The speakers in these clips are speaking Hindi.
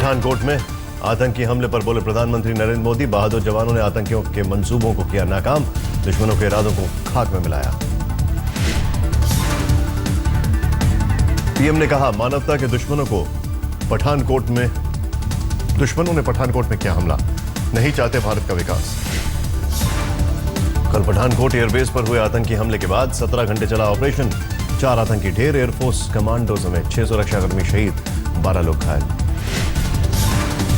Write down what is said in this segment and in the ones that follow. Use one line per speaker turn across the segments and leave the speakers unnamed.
पठानकोट में आतंकी हमले पर बोले प्रधानमंत्री नरेंद्र मोदी, बहादुर जवानों ने आतंकियों के मंसूबों को किया नाकाम, दुश्मनों के इरादों को खाक में मिलाया। पीएम ने कहा, मानवता के दुश्मनों ने पठानकोट में किया हमला, नहीं चाहते भारत का विकास। कल पठानकोट एयरबेस पर हुए आतंकी हमले के बाद 17 घंटे चला ऑपरेशन, 4 आतंकी ढेर, एयरफोर्स कमांडो समेत 6 सुरक्षाकर्मी शहीद, 12 लोग घायल।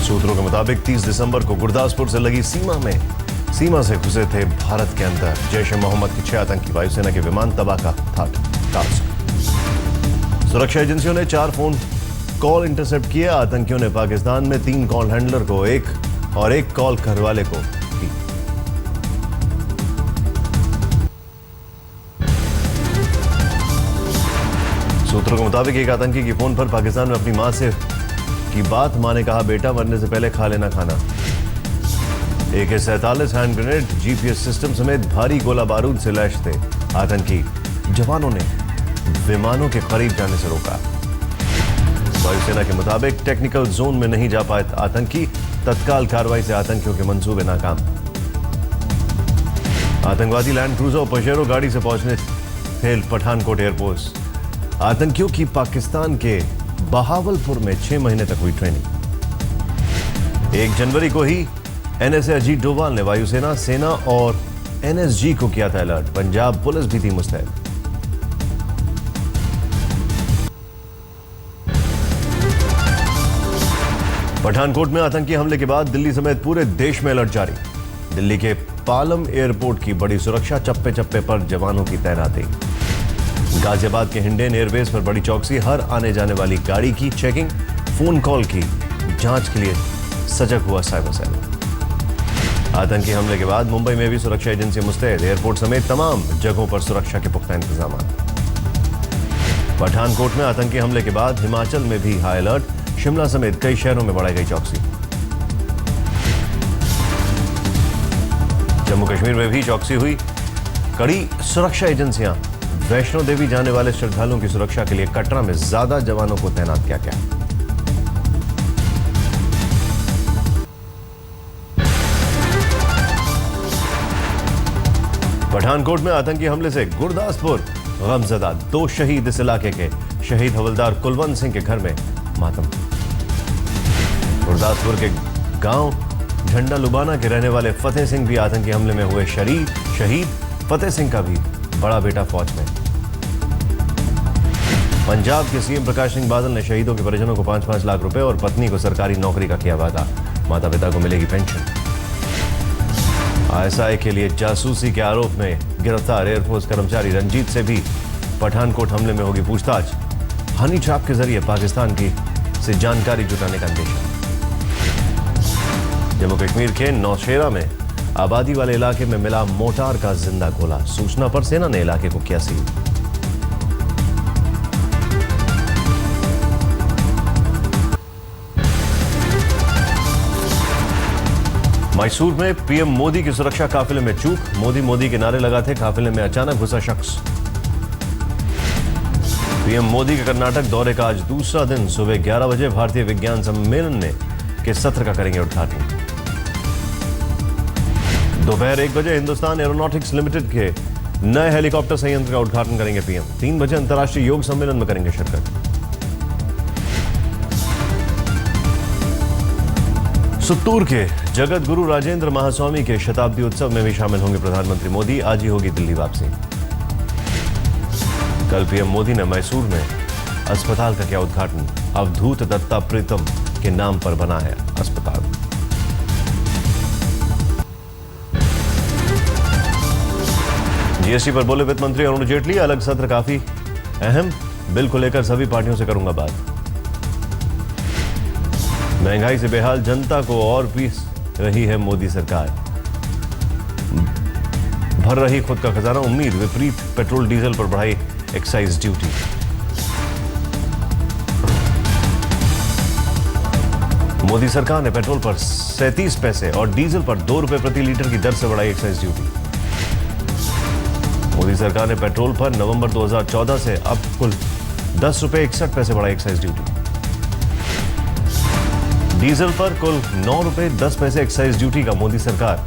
सूत्रों के मुताबिक 30 दिसंबर को गुरदासपुर से लगी सीमा से घुसे थे भारत के अंदर जैश ए मोहम्मद के 6 आतंकी, वायुसेना के विमान तबाह का था टास्क। सुरक्षा एजेंसियों ने 4 फोन कॉल इंटरसेप्ट किए, आतंकियों ने पाकिस्तान में 3 कॉल हैंडलर को एक कॉल घरवाले को की। सूत्रों के मुताबिक एक आतंकी की फोन पर पाकिस्तान में अपनी मां से की बात, मां ने कहा, बेटा मरने से पहले खा लेना खाना। AK-47 hand grenade, GPS system समेत भारी गोला बारूद से लैस थे आतंकी, जवानों ने विमानों के करीब जाने से रोका। वायुसेना के मुताबिक टेक्निकल जोन में नहीं जा पाए आतंकी, तत्काल कार्रवाई से आतंकियों के मंसूबे नाकाम। आतंकवादी लैंड क्रूजर और पजेरो गाड़ी से पहुंचने थे पठानकोट एयरपोर्ट। आतंकियों की पाकिस्तान के बहावलपुर में 6 महीने तक हुई ट्रेनिंग। 1 जनवरी को ही NSA अजीत डोभाल ने वायुसेना, सेना और NSG को किया था अलर्ट, पंजाब पुलिस भी थी मुस्तैद। पठानकोट में आतंकी हमले के बाद दिल्ली समेत पूरे देश में अलर्ट जारी। दिल्ली के पालम एयरपोर्ट की बड़ी सुरक्षा, चप्पे चप्पे पर जवानों की तैनाती। गाजियाबाद के हिंडन एयरबेस पर बड़ी चौकसी, हर आने जाने वाली गाड़ी की चेकिंग, फोन कॉल की जांच के लिए सजग हुआ साइबर सेल। आतंकी हमले के बाद मुंबई में भी सुरक्षा एजेंसी मुस्तैद, एयरपोर्ट समेत तमाम जगहों पर सुरक्षा के पुख्ता इंतजाम। पठानकोट में आतंकी हमले के बाद हिमाचल में भी हाई अलर्ट, शिमला समेत कई शहरों में बढ़ाई गई चौकसी। जम्मू कश्मीर में भी चौकसी हुई, कड़ी सुरक्षा एजेंसियां, वैष्णो देवी जाने वाले श्रद्धालुओं की सुरक्षा के लिए कटरा में ज्यादा जवानों को तैनात किया गया। पठानकोट में आतंकी हमले से गुरदासपुर गमजदा, 2 शहीद, इस इलाके के शहीद हवलदार कुलवंत सिंह के घर में मातम। गुरदासपुर के गांव झंडा लुबाना के रहने वाले फतेह सिंह भी आतंकी हमले में हुए शहीद। फतेह सिंह का भी बड़ा बेटा फौज में। पंजाब के सीएम प्रकाश सिंह बादल ने शहीदों के परिजनों को 5-5 लाख रुपए और पत्नी को सरकारी नौकरी का किया वादा, माता पिता को मिलेगी पेंशन। ISI के लिए जासूसी के आरोप में गिरफ्तार एयरफोर्स कर्मचारी रंजीत से भी पठानकोट हमले में होगी पूछताछ, हनी ट्रैप के जरिए पाकिस्तान से जानकारी जुटाने का अंदेशा। जम्मू कश्मीर के नौशेरा में आबादी वाले इलाके में मिला मोटार का जिंदा गोला, सूचना पर सेना ने इलाके को किया सील। मैसूर में पीएम मोदी की सुरक्षा काफिले में चूक, मोदी के नारे लगाते काफिले में अचानक घुसा शख्स। पीएम मोदी के कर्नाटक दौरे का आज दूसरा दिन, सुबह 11 बजे भारतीय विज्ञान सम्मेलन के सत्र का करेंगे उद्घाटन। दोपहर 1 बजे हिंदुस्तान एरोनॉटिक्स लिमिटेड के नए हेलीकॉप्टर संयंत्र का उद्घाटन करेंगे पीएम। 3 बजे अंतर्राष्ट्रीय योग सम्मेलन में करेंगे शिरकत। सुत्तूर के जगत गुरु राजेंद्र महास्वामी के शताब्दी उत्सव में भी शामिल होंगे प्रधानमंत्री मोदी, आज ही होगी दिल्ली वापसी। कल पीएम मोदी ने मैसूर में अस्पताल का किया उद्घाटन, अवधूत दत्ता प्रीतम के नाम पर बना है अस्पताल। जीएसटी पर बोले वित्त मंत्री अरुण जेटली, अलग सत्र काफी अहम, बिल को लेकर सभी पार्टियों से करूंगा बात। महंगाई से बेहाल जनता को और पीस रही है मोदी सरकार, भर रही खुद का खजाना, उम्मीद विपरीत पेट्रोल डीजल पर बढ़ाई एक्साइज ड्यूटी। मोदी सरकार ने पेट्रोल पर 37 पैसे और डीजल पर 2 रुपए प्रति लीटर की दर से बढ़ाई एक्साइज ड्यूटी। मोदी सरकार ने पेट्रोल पर नवंबर 2014 से अब कुल 10 रुपए 61 पैसे बढ़ाई एक्साइज ड्यूटी। डीजल पर कुल 9 रुपए 10 पैसे एक्साइज ड्यूटी का मोदी सरकार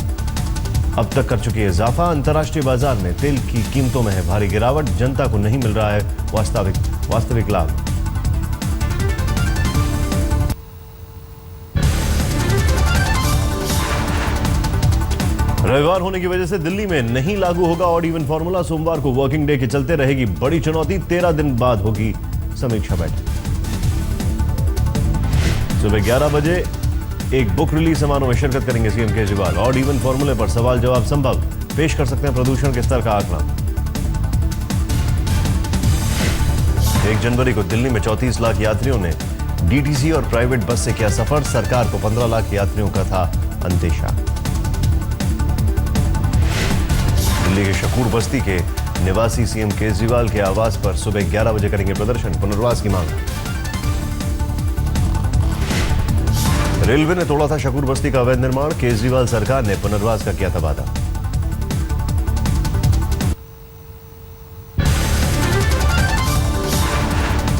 अब तक कर चुकी है इजाफा। अंतर्राष्ट्रीय बाजार में तेल की कीमतों में है भारी गिरावट, जनता को नहीं मिल रहा है वास्तविक लाभ। रविवार होने की वजह से दिल्ली में नहीं लागू होगा ऑड इवन फॉर्मूला। सोमवार को वर्किंग डे के चलते रहेगी बड़ी चुनौती। 13 दिन बाद होगी समीक्षा बैठक। सुबह 11 बजे एक बुक रिलीज समारोह में शिरकत करेंगे सीएम केजरीवाल। ऑड इवन फॉर्मूले पर सवाल जवाब संभव, पेश कर सकते हैं प्रदूषण के स्तर का आंकड़ा। 1 जनवरी को दिल्ली में 34 लाख यात्रियों ने डीटीसी और प्राइवेट बस से किया सफर। सरकार को 15 लाख यात्रियों का था अंदेशा। दिल्ली के शकूर बस्ती के निवासी सीएम केजरीवाल के आवास पर सुबह 11 बजे करेंगे प्रदर्शन, पुनर्वास की मांग। रेलवे ने तोड़ा था शकूर बस्ती का अवैध निर्माण, केजरीवाल सरकार ने पुनर्वास का किया था वादा।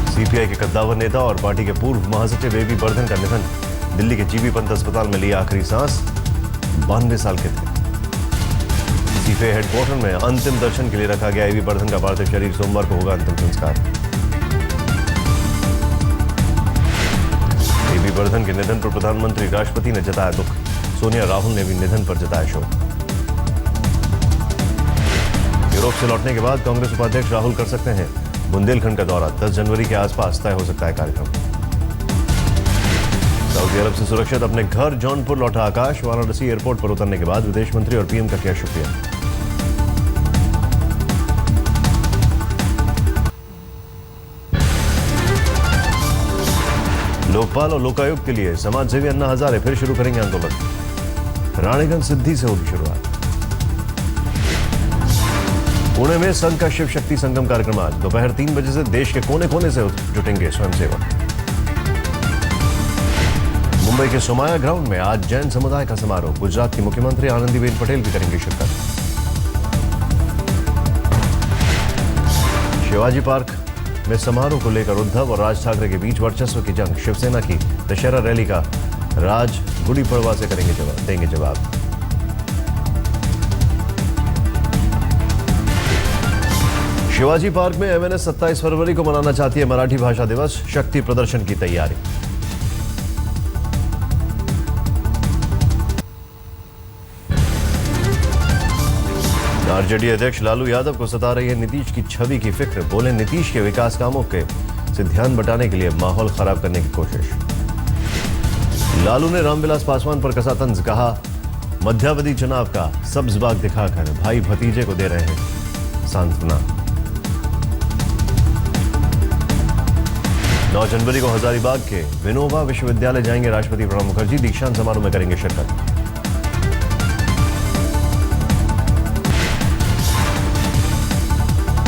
सीपीआई के कद्दावर नेता और पार्टी के पूर्व महासचिव एबी बर्धन का निधन। दिल्ली के जीबी पंत अस्पताल में लिया आखिरी सांस, 92 साल के थे। सीपीआई हेडक्वार्टर में अंतिम दर्शन के लिए रखा गया एबी बर्धन का पार्थिव शरीर। सोमवार को होगा अंतिम संस्कार। एबी बर्धन के निधन पर प्रधानमंत्री, राष्ट्रपति ने जताया दुख। सोनिया राहुल ने भी निधन पर जताया शोक। यूरोप से लौटने के बाद कांग्रेस उपाध्यक्ष राहुल कर सकते हैं बुंदेलखंड का दौरा। 10 जनवरी के आसपास तय हो सकता है कार्यक्रम। सऊदी अरब से सुरक्षित अपने घर जौनपुर लौटा आकाश। वाराणसी एयरपोर्ट पर उतरने के बाद विदेश मंत्री और पीएम का किया शुक्रिया। लोकपाल और लोकायुक्त के लिए समाजसेवी अन्ना हजारे फिर शुरू करेंगे आंदोलन। रानीगंज सिद्धि से होगी शुरुआत। पुणे में संघ का शिव शक्ति संगम कार्यक्रम आज दोपहर 3 बजे से देश के कोने कोने से जुटेंगे स्वयंसेवक। मुंबई के सोमाया ग्राउंड में आज जैन समुदाय का समारोह। गुजरात की मुख्यमंत्री आनंदीबेन पटेल भी करेंगे शिरकत। शिवाजी पार्क में समारोह को लेकर उद्धव और राज ठाकरे के बीच वर्चस्व की जंग। शिवसेना की दशहरा रैली का राज गुड़ी पड़वा से देंगे जवाब। शिवाजी पार्क में एमएनएस 27 फरवरी को मनाना चाहती है मराठी भाषा दिवस। शक्ति प्रदर्शन की तैयारी। आरजेडी अध्यक्ष लालू यादव को सता रही है नीतीश की छवि की फिक्र। बोले नीतीश के विकास कामों के से ध्यान बटाने के लिए माहौल खराब करने की कोशिश। लालू ने रामविलास पासवान पर कसा तंज, कहा मध्यावधि चुनाव का सब्ज बाग दिखाकर भाई भतीजे को दे रहे हैं सांत्वना। 9 जनवरी को हजारीबाग के विनोबा विश्वविद्यालय जाएंगे राष्ट्रपति प्रणब मुखर्जी। दीक्षांत समारोह में करेंगे शिरकत।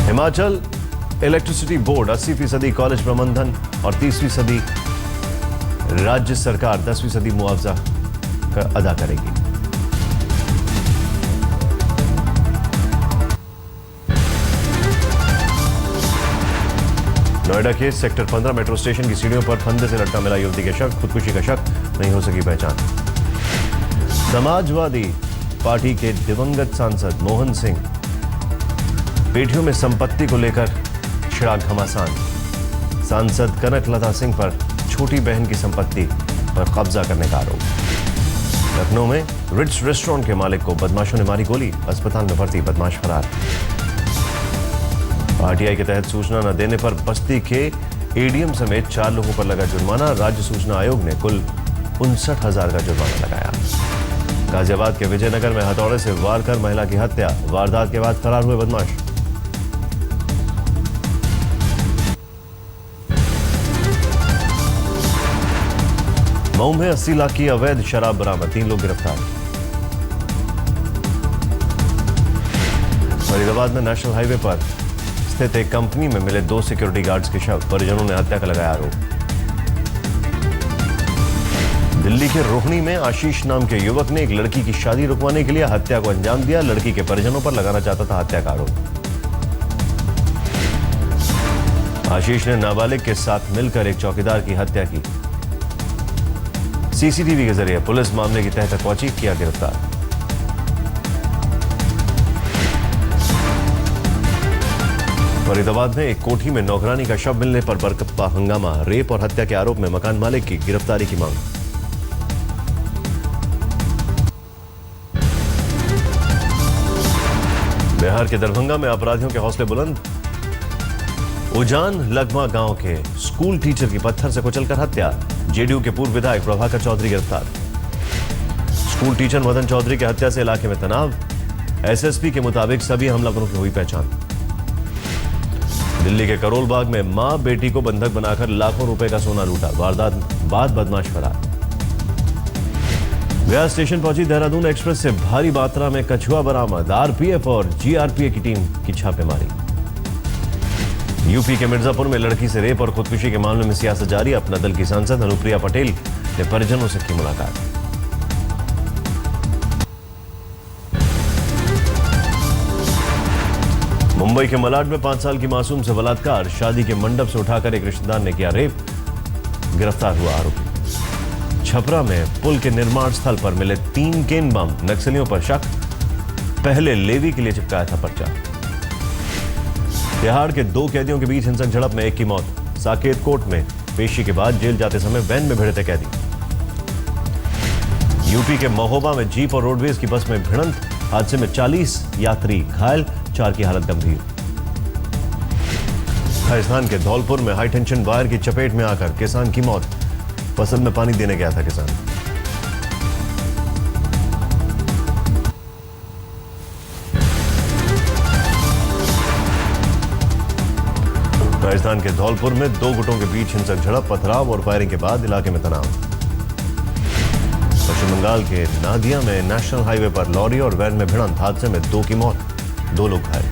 हिमाचल इलेक्ट्रिसिटी बोर्ड 80% कॉलेज प्रबंधन और 30% राज्य सरकार 10% मुआवजा अदा करेगी। नोएडा के सेक्टर 15 मेट्रो स्टेशन की सीढ़ियों पर फंदे से लटका मिला युवती के शक। खुदकुशी का शक, नहीं हो सकी पहचान। समाजवादी पार्टी के दिवंगत सांसद मोहन सिंह बेटियों में संपत्ति को लेकर छिड़ा घमासान। सांसद कनकलता सिंह पर छोटी बहन की संपत्ति पर कब्जा करने का आरोप। लखनऊ में रिट्स रेस्टोरेंट के मालिक को बदमाशों ने मारी गोली। अस्पताल में भर्ती बदमाश फरार। आरटीआई के तहत सूचना न देने पर बस्ती के एडीएम समेत 4 लोगों पर लगा जुर्माना। राज्य सूचना आयोग ने कुल 59,000 का जुर्माना लगाया। गाजियाबाद के विजयनगर में हथौड़े से वार कर महिला की हत्या। वारदात के बाद फरार हुए बदमाश। मऊ में 80 लाख की अवैध शराब बरामद। 3 लोग गिरफ्तार। फरीदाबाद में नेशनल हाईवे पर स्थित एक कंपनी में मिले 2 सिक्योरिटी गार्ड्स के शव। परिजनों ने हत्या का लगाया आरोप। दिल्ली के रोहिणी में आशीष नाम के युवक ने एक लड़की की शादी रुकवाने के लिए हत्या को अंजाम दिया। लड़की के परिजनों पर लगाना चाहता था हत्या का आरोप। आशीष ने नाबालिग के साथ मिलकर एक चौकीदार की हत्या की। सीसीटीवी के जरिए पुलिस मामले की तह तक पहुंची, किया गिरफ्तार। फरीदाबाद में एक कोठी में नौकरानी का शव मिलने पर बरकप्पा हंगामा, रेप और हत्या के आरोप में मकान मालिक की गिरफ्तारी की मांग। बिहार के दरभंगा में अपराधियों के हौसले बुलंद, उजान लगमा गांव के स्कूल टीचर की पत्थर से कुचलकर हत्या, जेडीयू के पूर्व विधायक प्रभाकर चौधरी गिरफ्तार। स्कूल टीचर मदन चौधरी की हत्या से इलाके में तनाव, एसएसपी के मुताबिक सभी हमलावरों की हुई पहचान। दिल्ली के करोल बाग में मां बेटी को बंधक बनाकर लाखों रुपए का सोना लूटा, वारदात बाद बदमाश फरार। गया स्टेशन पहुंची देहरादून एक्सप्रेस से भारी मात्रा में कछुआ बरामद, आरपीएफ और जीआरपीए की टीम की छापेमारी। यूपी के मिर्जापुर में लड़की से रेप और खुदकुशी के मामले में सियासत जारी, अपना दल की सांसद अनुप्रिया पटेल ने परिजनों से की मुलाकात। मुंबई के मलाड में 5 साल की मासूम से बलात्कार, शादी के मंडप से उठाकर एक रिश्तेदार ने किया रेप, गिरफ्तार हुआ आरोपी। छपरा में पुल के निर्माण स्थल पर मिले 3 केन बम, नक्सलियों पर शक, पहले लेवी के लिए चिपकाया था पर्चा। तिहाड़ के 2 कैदियों के बीच हिंसक झड़प में एक की मौत, साकेत कोर्ट में पेशी के बाद जेल जाते समय वैन में भिड़े थे कैदी। यूपी के महोबा में जीप और रोडवेज की बस में भिड़ंत, हादसे में 40 यात्री घायल, 4 की हालत गंभीर। राजस्थान के धौलपुर में हाई टेंशन वायर की चपेट में आकर किसान की मौत, फसल में पानी देने गया था किसान। राजस्थान के धौलपुर में 2 गुटों के बीच हिंसक झड़प, पथराव और फायरिंग के बाद इलाके में तनाव। पश्चिम बंगाल के नादिया में नेशनल हाईवे पर लॉरी और वैन में भिड़ंत, हादसे में 2 की मौत, 2 लोग घायल।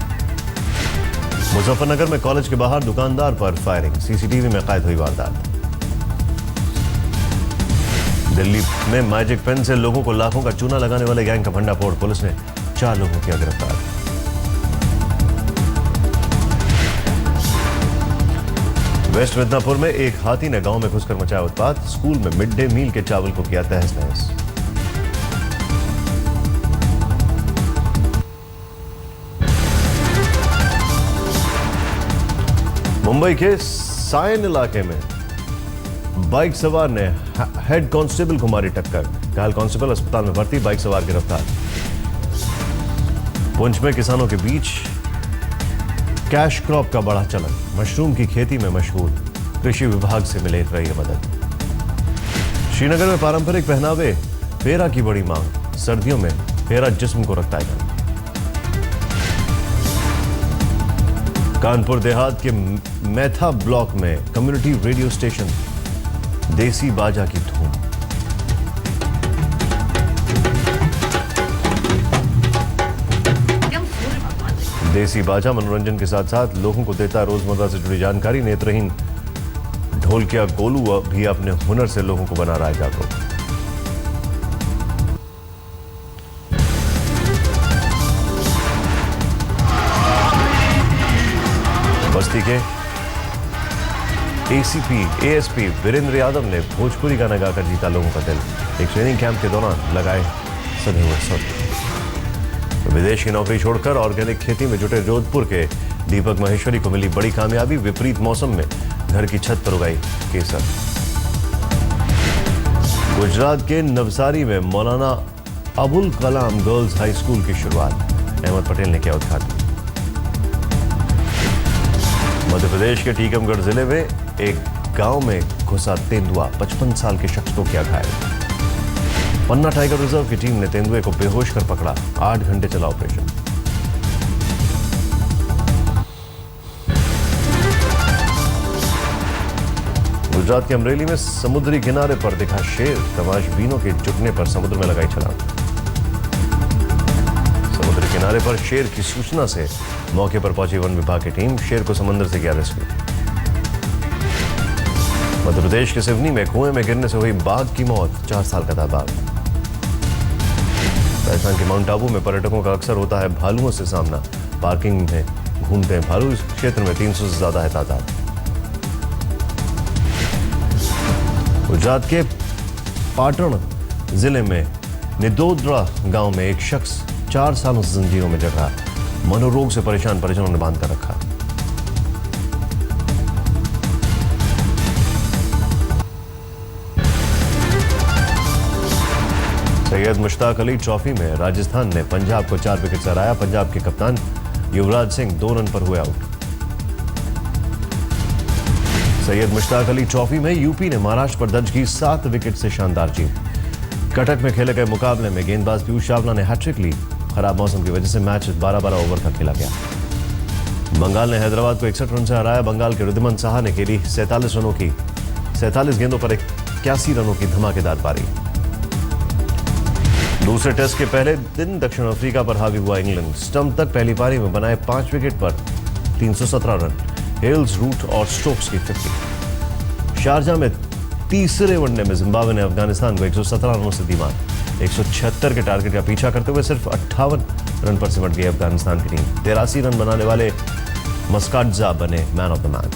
मुजफ्फरनगर में कॉलेज के बाहर दुकानदार पर फायरिंग, सीसीटीवी में कैद हुई वारदात। दिल्ली में मैजिक पेन से लोगों को लाखों का चूना लगाने वाले गैंग का भंडाफोड़, पुलिस ने 4 लोगों को किया गिरफ्तार। वेस्ट मिदनापुर में एक हाथी ने गांव में घुसकर मचाया उत्पात, स्कूल में मिड डे मील के चावल को किया तहस नहस। मुंबई के सायन इलाके में बाइक सवार ने हेड कांस्टेबल को मारी टक्कर, घायल कांस्टेबल अस्पताल में भर्ती, बाइक सवार गिरफ्तार। पुंछ में किसानों के बीच कैश क्रॉप का बड़ा चलन, मशरूम की खेती में मशगूल, कृषि विभाग से मिले रही है मदद। श्रीनगर में पारंपरिक पहनावे, फेरा की बड़ी मांग, सर्दियों में फेरा जिस्म को रखता है। कानपुर देहात के मैथा ब्लॉक में कम्युनिटी रेडियो स्टेशन, देसी बाजा की धूम। देसी बाजा मनोरंजन के साथ साथ लोगों को देता रोजमर्रा से जुड़ी जानकारी। नेत्रहीन ढोलकिया गोलू भी अपने हुनर से लोगों को बना रहा है जागरूक। बस्ती के एएसपी वीरेंद्र यादव ने भोजपुरी गाना गाकर जीता लोगों का दिल। एक ट्रेनिंग कैंप के दौरान लगाए सधे हुए सुर। विदेश की नौकरी छोड़कर ऑर्गेनिक खेती में जुटे जोधपुर के दीपक महेश्वरी को मिली बड़ी कामयाबी, विपरीत मौसम में घर की छत पर उगाई केसर। गुजरात के नवसारी में Maulana Abul Kalam girls high school की शुरुआत, अहमद पटेल ने किया उद्घाटन। मध्य प्रदेश के टीकमगढ़ जिले में एक गांव में घुसा तेंदुआ, 55 साल के शख्स को किया घायल। पन्ना टाइगर रिजर्व की टीम ने तेंदुए को बेहोश कर पकड़ा, 8 घंटे चला ऑपरेशन। गुजरात के अमरेली में समुद्री किनारे पर दिखा शेर, तमाशबीनों के जुटने पर समुद्र में लगाई छलांग। समुद्री किनारे पर शेर की सूचना से मौके पर पहुंची वन विभाग की टीम, शेर को समंदर से किया रेस्क्यू। मध्य प्रदेश के सिवनी में कुएं में गिरने से हुई बाघ की मौत, 4 साल का था बाघ। राजस्थान के माउंट आबू में पर्यटकों का अक्सर होता है भालुओं से सामना, पार्किंग में घूमते हैं भालू, इस क्षेत्र में 300 से ज्यादा है तादाद। गुजरात के पाटण जिले में निदोदरा गांव में एक शख्स 4 सालों से जंजीरों में जकड़ा, मनोरोग से परेशान परिजनों ने बांध कर रखा। सैयद मुश्ताक अली ट्रॉफी में राजस्थान ने पंजाब को 4 विकेट से हराया। पंजाब के कप्तान युवराज सिंह 2 रन पर हुए आउट। सैयद मुश्ताक अली ट्रॉफी में यूपी ने महाराष्ट्र पर दर्ज की 7 विकेट से शानदार जीत। कटक में खेले गए मुकाबले में गेंदबाज पीयूष चावला ने हैट्रिक ली। खराब मौसम की वजह से मैच 12-12 ओवर का खेला गया। बंगाल ने हैदराबाद को 61 रन से हराया। बंगाल के रिद्धिमान साहा ने खेली 47 गेंदों पर 81 रनों की धमाकेदार पारी। दूसरे टेस्ट के पहले दिन दक्षिण अफ्रीका पर हावी हुआ इंग्लैंड। स्टंप तक पहली पारी में बनाए 5 विकेट पर 317 रन। हेल्स, रूट और स्टोक्स की 50। शारजाह में तीसरे वनडे में जिम्बाब्वे ने अफगानिस्तान को 117 रनों से दी मात। 176 के टारगेट का पीछा करते हुए सिर्फ 58 रन पर सिमट गई अफगानिस्तान की टीम। 83 रन बनाने वाले मस्काटजा बने man of the match.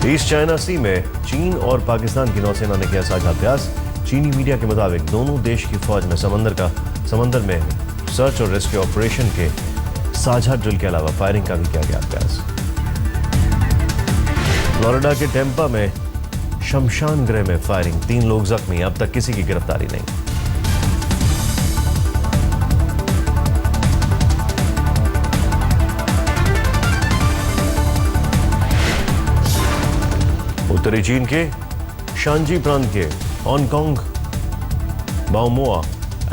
East China sea में चीन और पाकिस्तान की नौसेना ने किया साझा अभ्यास। चीनी मीडिया के मुताबिक दोनों देश की फौज में समंदर में सर्च और रेस्क्यू ऑपरेशन के साझा ड्रिल के अलावा फायरिंग का भी किया गया अभ्यास। फ्लोरिडा के टेम्पा में शमशान गृह में फायरिंग, 3 लोग जख्मी, अब तक किसी की गिरफ्तारी नहीं। उत्तरी चीन के शांजी प्रांत के हांगकांग बाओमोआ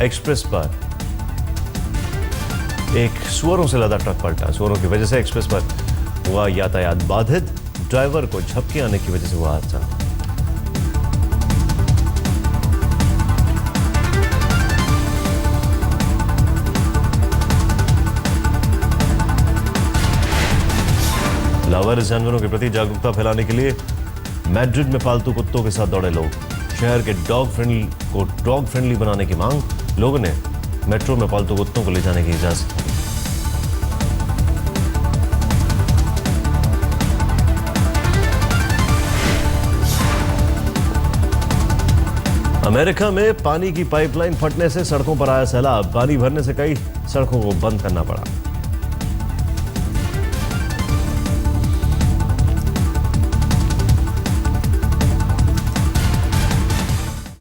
एक्सप्रेस पर एक सुअरों से लदा ट्रक पलटा। सुअरों की वजह से एक्सप्रेस पर हुआ यातायात बाधित। ड्राइवर को झपकी आने की वजह से हुआ हादसा। लावारिस जानवरों के प्रति जागरूकता फैलाने के लिए मैड्रिड में पालतू कुत्तों के साथ दौड़े लोग। शहर के डॉग फ्रेंडली बनाने की मांग। लोगों ने मेट्रो में पालतू कुत्तों को ले जाने की इजाजत दी। अमेरिका में पानी की पाइपलाइन फटने से सड़कों पर आया सैलाब। पानी भरने से कई सड़कों को बंद करना पड़ा।